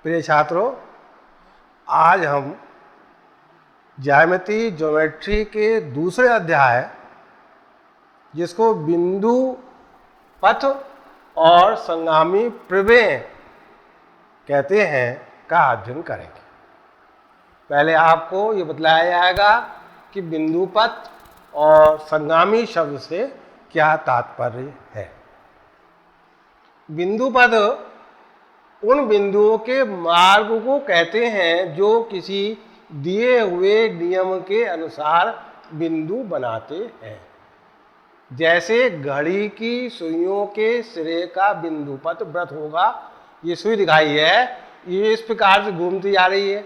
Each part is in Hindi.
प्रिय छात्रों, आज हम ज्योमेट्री के दूसरे अध्याय जिसको बिंदु पथ और संगामी प्रमेय कहते हैं का अध्ययन करेंगे। पहले आपको ये बतलाया जाएगा कि बिंदु पथ और संगामी शब्द से क्या तात्पर्य है। बिंदु पथ उन बिंदुओं के मार्ग को कहते हैं जो किसी दिए हुए नियम के अनुसार बिंदु बनाते हैं। जैसे घड़ी की सुइयों के सिरे का बिंदु पथ वृत्त होगा। ये सुई दिखाई है, ये इस प्रकार से घूमती जा रही है।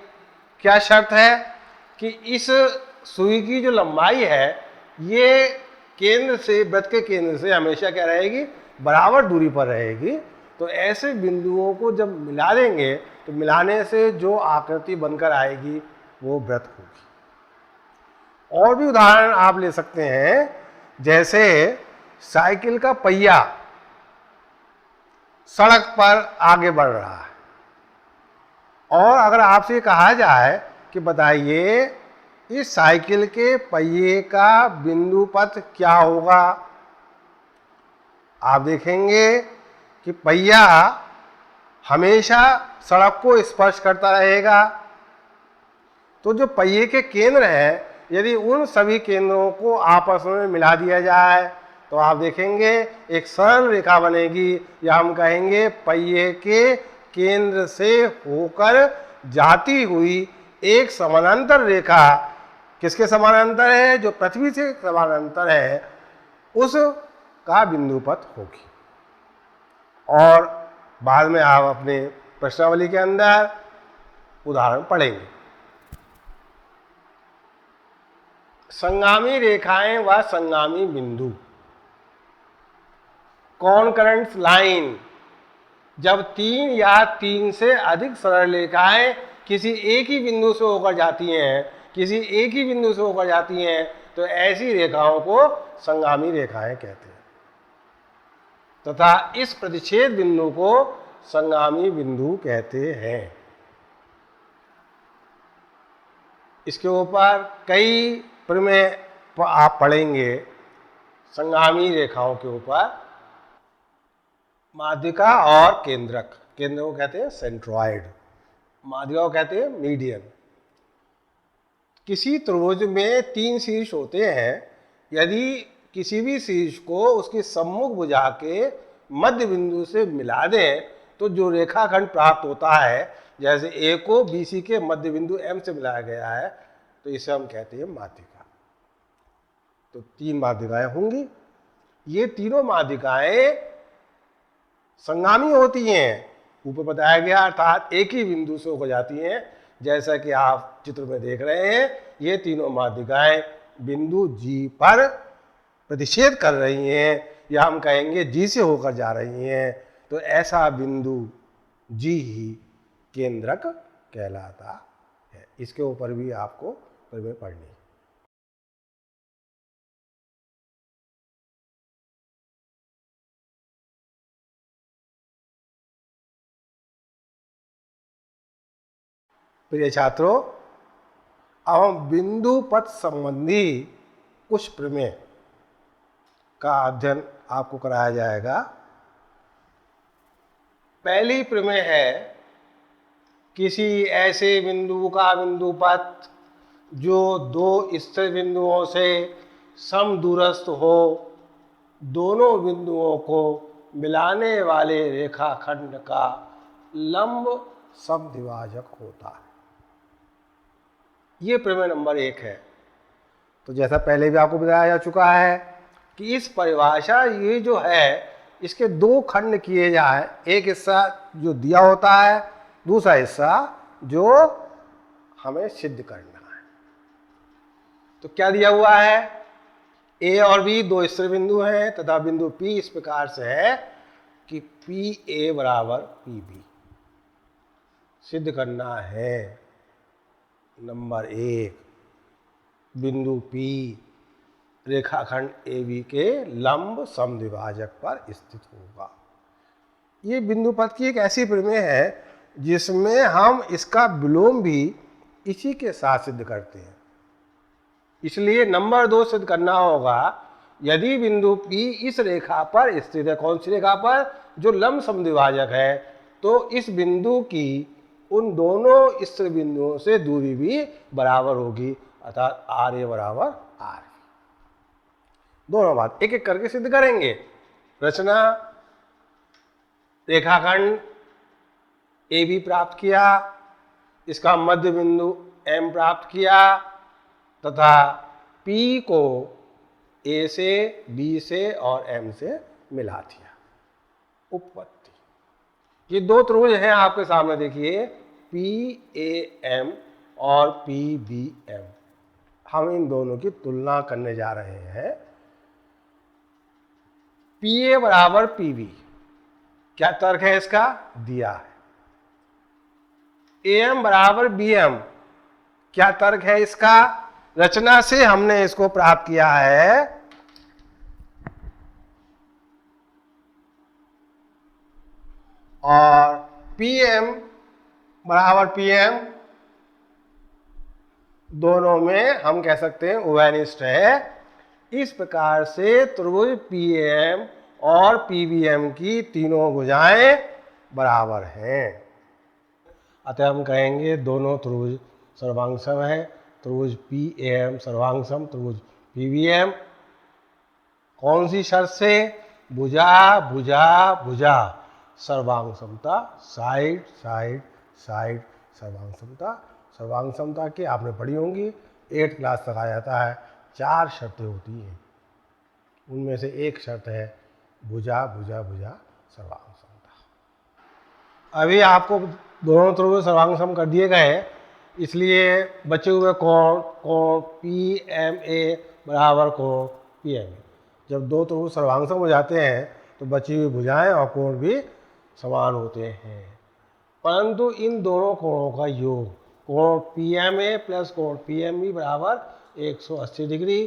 क्या शर्त है कि इस सुई की जो लंबाई है ये केंद्र से, वृत्त के केंद्र से हमेशा क्या रहेगी, बराबर दूरी पर रहेगी। तो ऐसे बिंदुओं को जब मिला देंगे तो मिलाने से जो आकृति बनकर आएगी वो वृत्त होगी। और भी उदाहरण आप ले सकते हैं, जैसे साइकिल का पहिया सड़क पर आगे बढ़ रहा है और अगर आपसे कहा जाए कि बताइए इस साइकिल के पहिए का बिंदु पथ क्या होगा, आप देखेंगे कि पहिया हमेशा सड़क को स्पर्श करता रहेगा। तो जो पहिए के केंद्र हैं, यदि उन सभी केंद्रों को आपस में मिला दिया जाए तो आप देखेंगे एक सरल रेखा बनेगी, या हम कहेंगे पहिए के केंद्र से होकर जाती हुई एक समानांतर रेखा। किसके समानांतर है? जो पृथ्वी से समानांतर है, उस का बिंदु पथ होगी। और बाद में आप अपने प्रश्नावली के अंदर उदाहरण पढ़ेंगे। संगामी रेखाएं व संगामी बिंदु। कॉन्करेंट लाइन, जब तीन या तीन से अधिक सरल रेखाएं किसी एक ही बिंदु से होकर जाती हैं, तो ऐसी रेखाओं को संगामी रेखाएं कहते हैं तथा इस प्रतिच्छेद बिंदु को संगामी बिंदु कहते हैं। इसके ऊपर कई प्रमेय आप पढ़ेंगे संगामी रेखाओं के ऊपर। माध्यिका और केंद्रक, केंद्र को कहते हैं सेंट्रॉइड, माध्यिका को कहते हैं मीडियन। किसी त्रिभुज में तीन शीर्ष होते हैं। यदि किसी भी शीर्ष को उसके सम्मुख भुजा के मध्य बिंदु से मिला दें तो जो रेखाखंड प्राप्त होता है, जैसे ए को BC के मध्य बिंदु M से मिलाया गया है, तो इसे हम कहते हैं माध्यिका। तो तीन माध्यिकाएं होंगी। ये तीनों माध्यिकाएं संगामी होती हैं, ऊपर बताया गया, अर्थात एक ही बिंदु से होकर जाती हैं। जैसा कि आप चित्र में देख रहे हैं, ये तीनों माध्यिकाएं बिंदु G पर प्रतिच्छेद कर रही हैं, या हम कहेंगे G से होकर जा रही हैं। तो ऐसा बिंदु G ही केंद्रक कहलाता है। इसके ऊपर भी आपको प्रमेय पढ़नी है। प्रिय छात्रों, अब हम बिंदु पथ संबंधी कुछ प्रमेय का अध्ययन आपको कराया जाएगा। पहली प्रमेय है, किसी ऐसे बिंदु का बिंदु पथ जो दो स्थिर बिंदुओं से समदूरस्थ हो, दोनों बिंदुओं को मिलाने वाले रेखाखंड का लंब समद्विभाजक होता है। ये प्रमेय नंबर 1 है। तो जैसा पहले भी आपको बताया जा चुका है कि इस परिभाषा, ये जो है, इसके दो खंड किए जाए, एक हिस्सा जो दिया होता है, दूसरा हिस्सा जो हमें सिद्ध करना है। तो क्या दिया हुआ है? A और B दो स्थिर बिंदु हैं तथा बिंदु P इस प्रकार से है कि PA बराबर PB। सिद्ध करना है नंबर 1, बिंदु P रेखाखंड AB के लंब समद्विभाजक पर स्थित होगा। ये बिंदु पथ की एक ऐसी प्रमेय है जिसमें हम इसका विलोम भी इसी के साथ सिद्ध करते हैं। इसलिए नंबर 2 सिद्ध करना होगा, यदि बिंदु P इस रेखा पर स्थित है, कौन सी रेखा पर, जो लंब समद्विभाजक है, तो इस बिंदु की उन दोनों स्थिर बिंदुओं से दूरी भी बराबर होगी, अर्थात RA बराबर RB। दोनों बात एक एक करके सिद्ध करेंगे। रचना, रेखाखंड AB प्राप्त किया, इसका मध्य बिंदु M प्राप्त किया तथा P को A से, B से और M से मिला दिया। उपपत्ति, ये दो त्रिभुज हैं आपके सामने, देखिए PAM और PBM। हम इन दोनों की तुलना करने जा रहे हैं। PA बराबर PB, क्या तर्क है इसका, दिया है। AM बराबर BM, क्या तर्क है इसका, रचना से हमने इसको प्राप्त किया है। और PM बराबर PM, दोनों में हम कह सकते हैं उभयनिष्ठ है। इस प्रकार से त्रिभुज PAM और PBM की तीनों भुजाएं बराबर हैं। अतः हम कहेंगे दोनों त्रिभुज सर्वांगसम है। त्रिभुज PAM सर्वांगसम, त्रिभुज PBM कौन सी शर्त से, भुजा भुजा भुजा सर्वांगसमता, साइड साइड साइड सर्वांगसमता। सर्वांगसमता की आपने पढ़ी होंगी, 8th क्लास तक आ जाता है। 4 शर्तें होती हैं, उनमें से एक शर्त है भुजा भुजा भुजा सर्वांगसमता। अभी आपको दोनों त्रिभुज सर्वांगसम कर दिए गए, इसलिए बचे हुए कोण PMA बराबर कोण PMA। जब दो त्रिभुज सर्वांगसम हो जाते हैं तो बची हुई भुजाएं और कोण भी समान होते हैं। परंतु इन दोनों कोणों का योग, कोण PMA प्लस कोण PMB बराबर 180 डिग्री,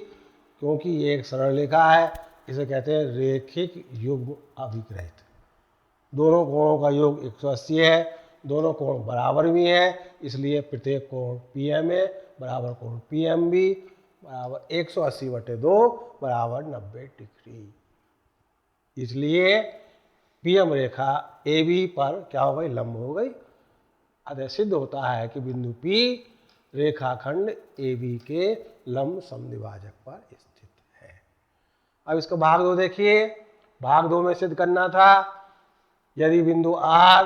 क्योंकि ये एक सरल रेखा है, इसे कहते हैं रेखिक युग्म अभिग्रहित। दोनों कोणों का योग 180 है, दोनों कोण बराबर भी हैं, इसलिए प्रत्येक कोण PMA बराबर कोण PMB बराबर 180/2 बराबर 90 डिग्री। इसलिए PM रेखा AB पर क्या हो गई, लंब हो गई। अतः सिद्ध होता है कि बिंदु P रेखाखंड AB के लंब समद्विभाजक पर स्थित है। अब इसका भाग 2 देखिए। भाग 2 में सिद्ध करना था, यदि बिंदु R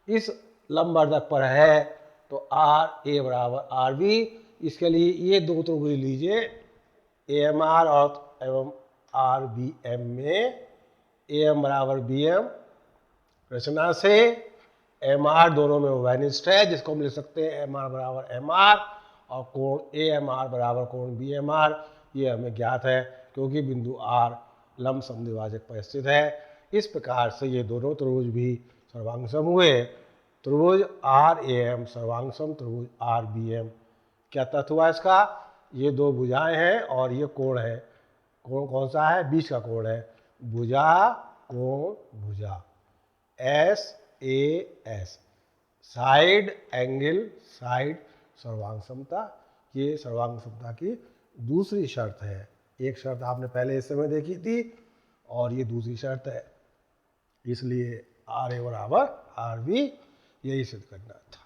इस लंबवर्धक पर है तो RA बराबर RB। इसके लिए ये दो त्रिभुज लीजिए, AMR और एवं RBM में AM बराबर BM, रचना से MR दोनों में उभयनिष्ठ है, जिसको हम लिख सकते हैं MR बराबर MR, और कोण AMR बराबर कोण BMR। ये हमें ज्ञात है क्योंकि बिंदु R लंब समद्विभाजक पर स्थित है। इस प्रकार से ये दोनों त्रिभुज भी सर्वांगसम हुए। त्रिभुज RAM सर्वांगसम त्रिभुज RBM। क्या तथ्य हुआ इसका, ये दो भुजाएं हैं और ये कोण है। कोण कौन सा है, बीच का कोण है, भुजा कोण भुजा, SAS, साइड एंगल साइड सर्वांगसमता। ये सर्वांगसमता की दूसरी शर्त है। एक शर्त आपने पहले इस समय देखी थी और ये दूसरी शर्त है, इसलिए RA बराबर RB, यही सिद्ध करना था।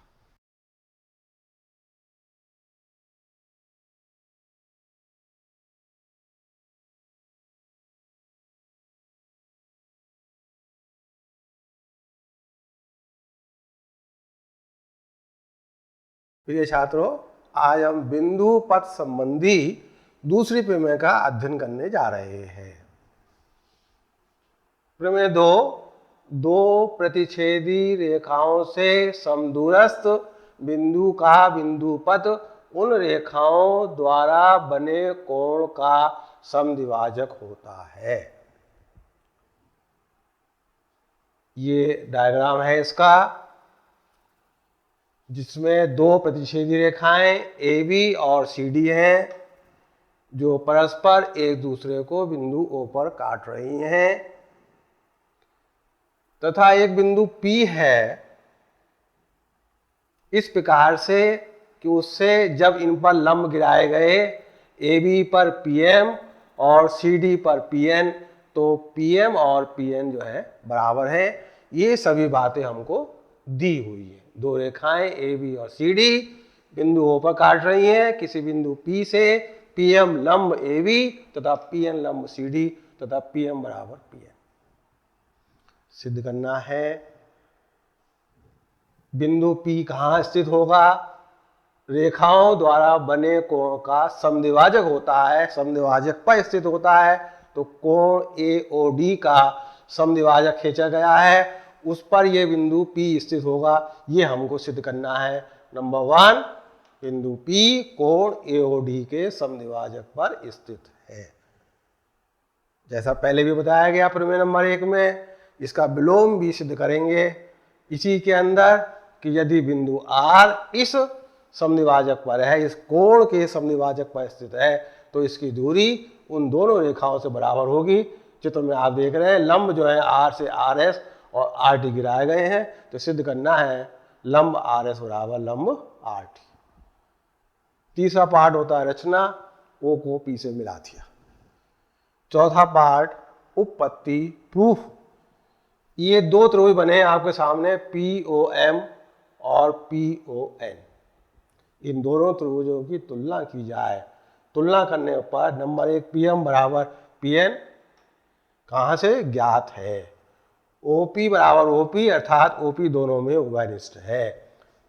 प्रिय छात्रों, आज हम बिंदु पथ संबंधी दूसरी प्रमेय का अध्ययन करने जा रहे हैं। प्रमेय 2, दो प्रतिच्छेदी रेखाओं से समदूरस्थ बिंदु का बिंदु पथ उन रेखाओं द्वारा बने कोण का समद्विभाजक होता है। ये डायग्राम है इसका, जिसमें दो प्रतिच्छेदी रेखाएं AB और CD हैं, जो परस्पर एक दूसरे को बिंदु O पर काट रही हैं, तथा एक बिंदु P है इस प्रकार से कि उससे जब इन पर लंब गिराए गए ए बी पर पी एम और सी डी पर पी एन, तो पी एम और पी एन जो है बराबर है। ये सभी बातें हमको दी हुई है। दो रेखाएं ए बी और सी डी बिंदु ओ पर काट रही हैं। किसी बिंदु पी से पी एम लंब ए बी तथा पी एन लंब सी डी तथा पी एम बराबर पी एन। सिद्ध करना है बिंदु पी कहाँ स्थित होगा? रेखाओं द्वारा बने कोण का समद्विभाजक होता है, समद्विभाजक पर स्थित होता है। तो कोण ए ओ डी का समद्विभाजक खींचा गया है, उस पर यह बिंदु पी स्थित होगा। ये हमको सिद्ध करना है। नंबर 1, बिंदु पी कोण ए ओ डी के समद्विभाजक पर स्थित है। जैसा पहले भी बताया गया प्रमेय नंबर 1 में, इसका विलोम भी सिद्ध करेंगे इसी के अंदर कि यदि बिंदु R इस समद्विभाजक पर है, इस कोण के समद्विभाजक पर स्थित है, तो इसकी दूरी उन दोनों रेखाओं से बराबर होगी। चित्र में आप देख रहे हैं लंब जो है R से RS और RT गिराए गए हैं, तो सिद्ध करना है लंब RS बराबर लंब RT। तीसरा पार्ट होता है रचना, O को P से मिला दिया। चौथा पार्ट उपपत्ति प्रूफ। ये दो त्रिभुज बने हैं आपके सामने POM और PON। इन दोनों त्रिभुजों की तुलना की जाए। तुलना करने पर नंबर 1 PM बराबर PN कहाँ से ज्ञात है? OP बराबर OP अर्थात OP दोनों में उभयनिष्ठ है।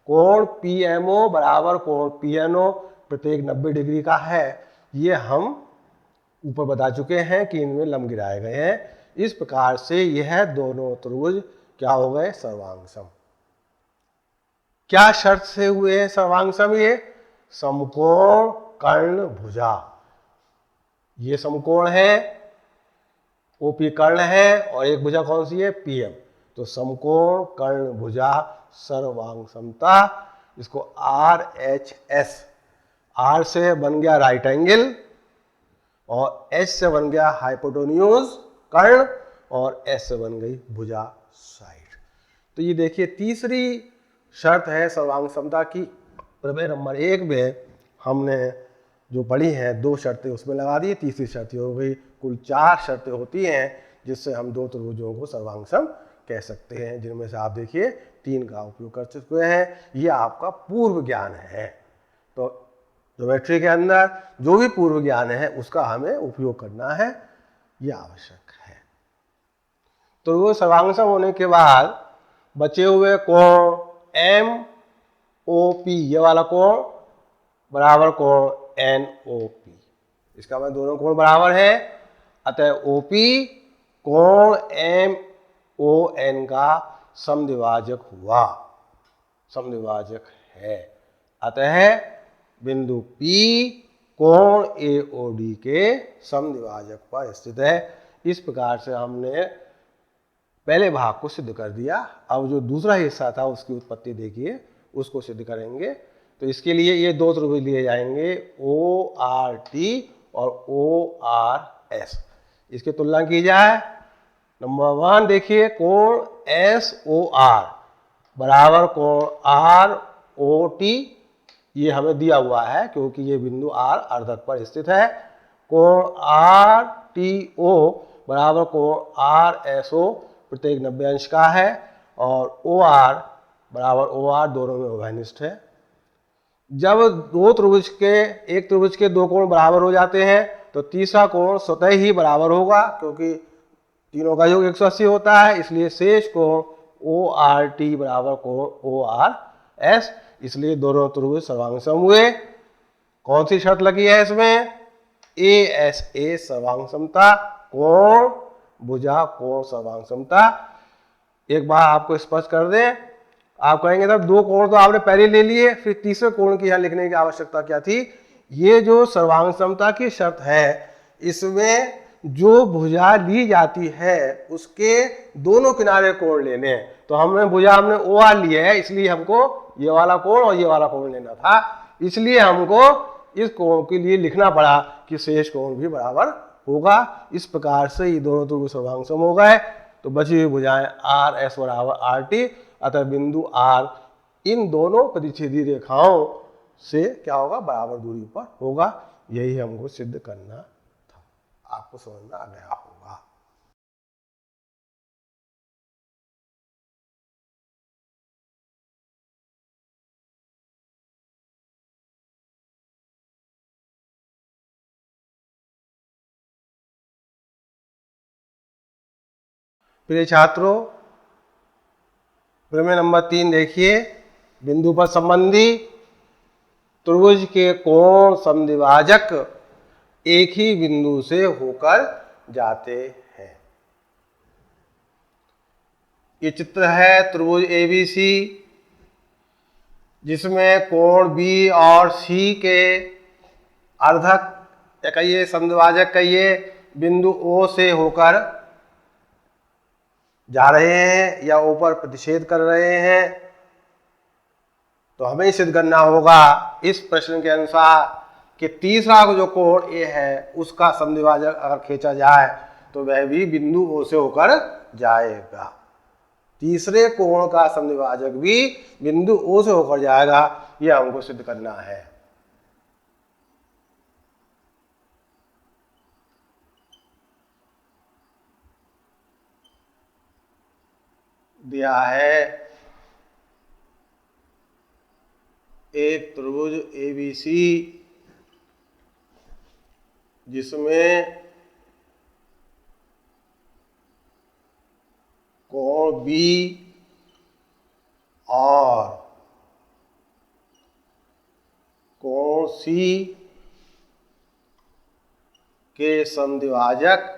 कोण PMO बराबर कोण PNO प्रत्येक 90 डिग्री का है। ये हम ऊपर बता चुके हैं कि इनमें लंब गिराए गए हैं। इस प्रकार से यह दोनों त्रिभुज क्या हो गए? सर्वांगसम। क्या शर्त से हुए हैं सर्वांगसम? ये समकोण कर्ण भुजा। ये समकोण है, ओपी कर्ण है और एक भुजा कौन सी है? पीएम। तो समकोण कर्ण भुजा सर्वांगसमता, इसको RHS। R से बन गया राइट एंगल और H से बन गया हाइपोटेन्यूज कर्ण और S से बन गई भुजा साइड। तो ये देखिए तीसरी शर्त है सर्वांगसमता की। प्रमेय नंबर 1 में हमने जो पढ़ी हैं 2 शर्तें उसमें लगा दी, तीसरी शर्त हो गई। कुल 4 शर्तें होती हैं जिससे हम दो त्रिभुजों को सर्वांगसम कह सकते हैं, जिनमें से आप देखिए 3 का उपयोग कर चुके हैं। ये आपका पूर्व ज्ञान है। तो ज्योमेट्री के अंदर जो भी पूर्व ज्ञान है उसका हमें उपयोग करना है, ये आवश्यक है। तो वो सर्वांगसम होने के बाद बचे हुए कोण MOP, ये वाला कोण बराबर कोण NOP। इसका मतलब दोनों कोण बराबर है, अतः OP कोण MON का समद्विभाजक हुआ, समद्विभाजक है। अतः बिंदु P कोण AOD के समद्विभाजक पर स्थित है। इस प्रकार से हमने पहले भाग को सिद्ध कर दिया। अब जो दूसरा हिस्सा था उसकी उत्पत्ति देखिए, उसको सिद्ध करेंगे। तो इसके लिए ये 2 त्रिभुज लिए जाएंगे ORT और ORS। इसकी तुलना की जाए। नंबर 1 देखिए कोण SOR बराबर कोण ROT, ये हमें दिया हुआ है क्योंकि ये बिंदु R अर्धक पर स्थित है। कोण RTO बराबर कोण RSO प्रत्येक 90 अंश का है और OR बराबर OR दोनों में उभयनिष्ठ है। जब एक त्रिभुज के 2 कोण बराबर हो जाते हैं तो तीसरा कोण स्वतः ही बराबर होगा, क्योंकि तीनों का योग 180 होता है। इसलिए शेष कोण ORT बराबर कोण ORS। इसलिए दोनों त्रिभुज सर्वांगसम हुए। कौन सी शर्त लगी है इसमें? ASA सर्वांगसमता, कोण भुजा कोण सर्वांगसमता। एक बार आपको स्पष्ट कर दें, आप कहेंगे तब 2 कोण तो आपने पहले ले लिए, फिर तीसरे कोण की यहाँ लिखने की आवश्यकता क्या थी? ये जो सर्वांगसमता की शर्त है, इसमें जो भुजा ली जाती है उसके दोनों किनारे कोण लेने हैं। तो हमने OR लिया है, इसलिए हमको ये वाला कोण और ये वाला कोण लेना था। इसलिए हमको इस कोण के लिए लिखना पड़ा कि शेष कोण भी बराबर होगा। इस प्रकार से ये दोनों त्रिभुज सर्वांगसम हो गए। तो बची हुई भुजाएं RS बराबर RT, अतः बिंदु R इन दोनों प्रतिच्छेदी रेखाओं से क्या होगा, बराबर दूरी पर होगा। यही हमको सिद्ध करना था। आपको समझ में आ गया होगा। प्रिय छात्रों, प्रमेय नंबर 3 देखिए। बिंदु पर संबंधी त्रिभुज के कोण समद्विभाजक एक ही बिंदु से होकर जाते हैं। ये चित्र है त्रिभुज एबीसी, जिसमें कोण बी और सी के अर्धक या कहिए समद्विभाजक कहिए बिंदु ओ से होकर जा रहे हैं या ऊपर प्रतिच्छेद कर रहे हैं। तो हमें सिद्ध करना होगा इस प्रश्न के अनुसार कि तीसरा जो कोण ए है उसका समद्विभाजक अगर खींचा जाए तो वह भी बिंदु ओ से होकर जाएगा। तीसरे कोण का समद्विभाजक भी बिंदु ओ से होकर जाएगा, यह हमको सिद्ध करना है। दिया है एक त्रिभुज एबीसी जिसमें कोण बी और कोण सी के समद्विभाजक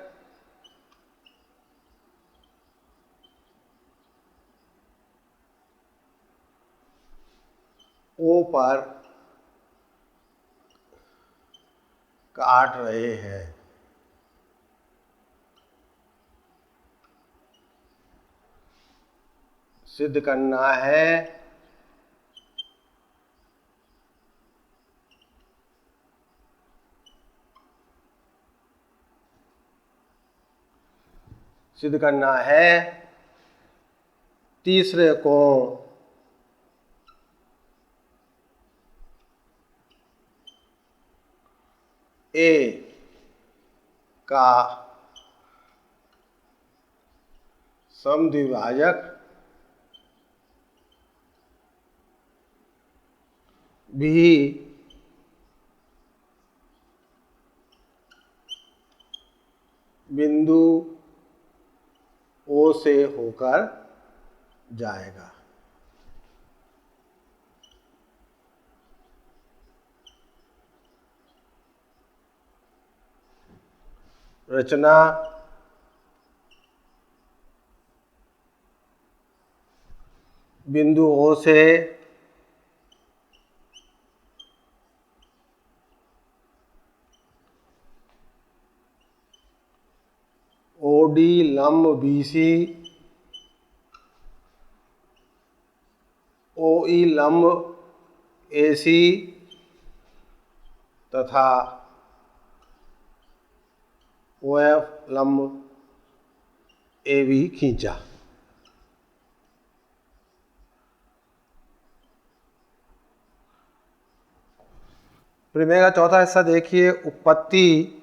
ओ पर काट रहे हैं। सिद्ध करना है तीसरे कोण ए का समद्विभाजक भी बिंदु ओ से होकर जाएगा। रचना बिंदु ओ से ओडी लंब बीसी, ओई लंब एसी तथा ओएफ लंब एबी खींचा। प्रमेय का चौथा हिस्सा देखिए, उत्पत्ति।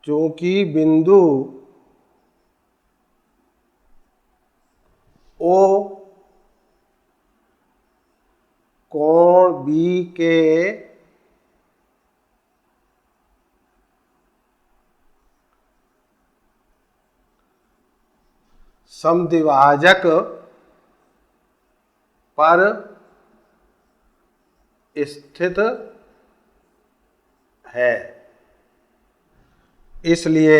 चूंकि बिंदु ओ कोण बी के समद्विभाजक पर स्थित है, इसलिए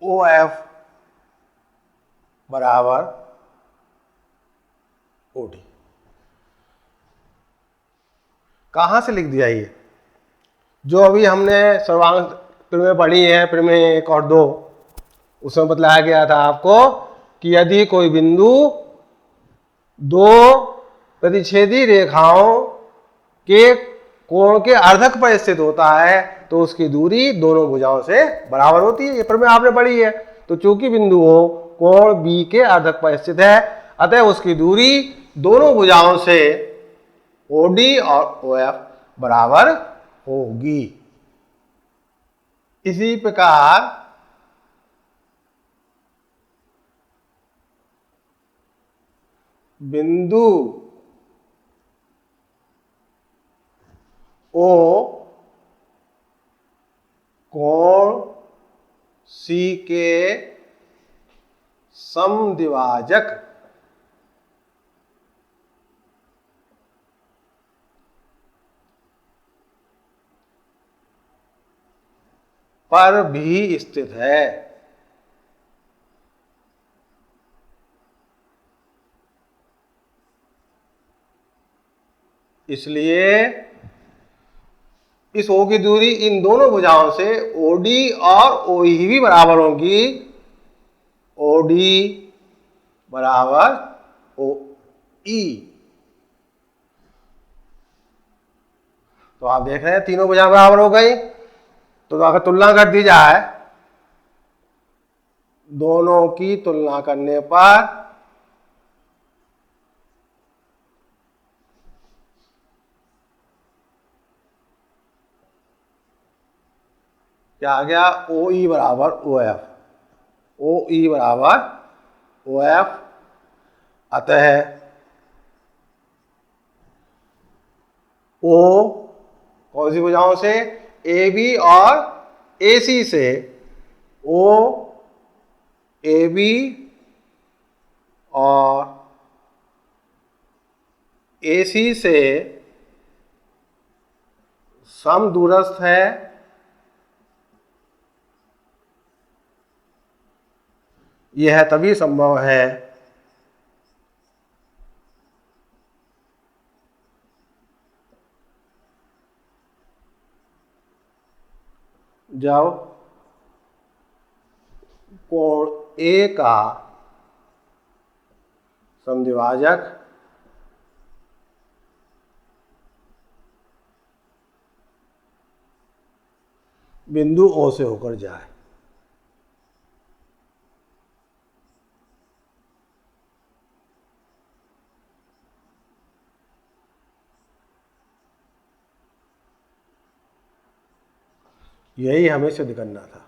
OF बराबर OD। कहाँ से लिख दिया ये? जो अभी हमने सर्वांग प्रमेय पढ़ी है, प्रमेय 1 और 2, उसमें बतलाया गया था आपको कि यदि कोई बिंदु दो प्रतिच्छेदी रेखाओं के कोण के अर्धक पर स्थित होता है तो उसकी दूरी दोनों भुजाओं से बराबर होती है। ये प्रमेय आपने पढ़ी है। तो चूंकि बिंदु O कोण B के अर्धक पर स्थित है, अतः उसकी दूरी दोनों भुजाओं से OD और OF बराबर होगी। इसी प्रकार बिंदु O कोण C के समद्विभाजक पर भी स्थित है। इसलिए इस O की दूरी इन दोनों भुजाओं से OD और OE भी बराबर होगी। OD बराबर OE। तो आप देख रहे हैं तीनों भुजाएं बराबर हो गई। तो अगर तुलना कर दी जाए, दोनों की तुलना करने पर क्या आ गया? OE बराबर OF, OE बराबर OF। अतः O कौन सी भुजाओं से? AB और AC से। O AB और AC से समदूरस्थ है। यह तभी संभव है जब कोण A का समद्विभाजक बिंदु O से होकर जाए। यही हमें सिद्ध करना था।